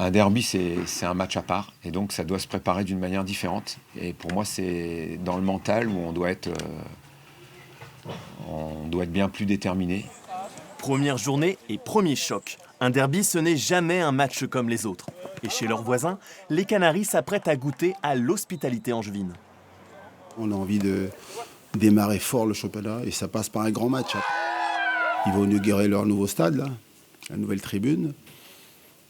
Un derby, c'est un match à part, et donc ça doit se préparer d'une manière différente. Et pour moi, c'est dans le mental où on doit être bien plus déterminé. Première journée et premier choc. Un derby, ce n'est jamais un match comme les autres. Et chez leurs voisins, les Canaris s'apprêtent à goûter à l'hospitalité angevine. On a envie de démarrer fort le championnat et ça passe par un grand match. Ils vont inaugurer leur nouveau stade, là, la nouvelle tribune.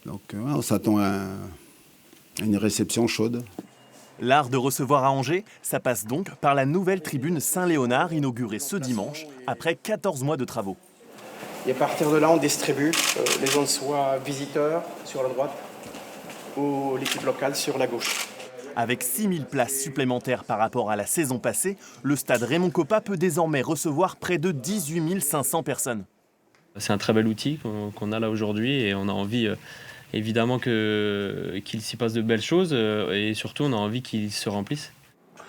Donc on s'attend à une réception chaude. L'art de recevoir à Angers, ça passe donc par la nouvelle tribune Saint-Léonard inaugurée ce dimanche, après 14 mois de travaux. Et à partir de là, on distribue les zones soit visiteurs sur la droite ou l'équipe locale sur la gauche. Avec 6000 places supplémentaires par rapport à la saison passée, le stade Raymond Kopa peut désormais recevoir près de 18 500 personnes. C'est un très bel outil qu'on a là aujourd'hui et on a envie évidemment qu'il s'y passe de belles choses et surtout on a envie qu'il se remplisse.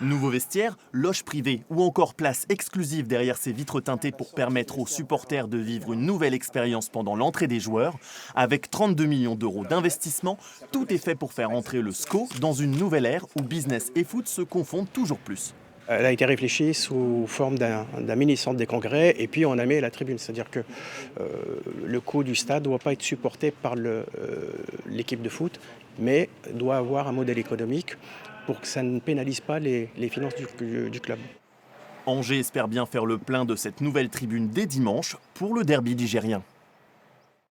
Nouveau vestiaire, loge privée ou encore place exclusive derrière ces vitres teintées pour permettre aux supporters de vivre une nouvelle expérience pendant l'entrée des joueurs. Avec 32 millions d'euros d'investissement, tout est fait pour faire entrer le SCO dans une nouvelle ère où business et foot se confondent toujours plus. Elle a été réfléchie sous forme d'un mini-centre des congrès et puis on a mis la tribune. C'est-à-dire que le coût du stade ne doit pas être supporté par l'équipe de foot, mais doit avoir un modèle économique pour que ça ne pénalise pas les finances du club. Angers espère bien faire le plein de cette nouvelle tribune dès dimanche pour le derby ligérien.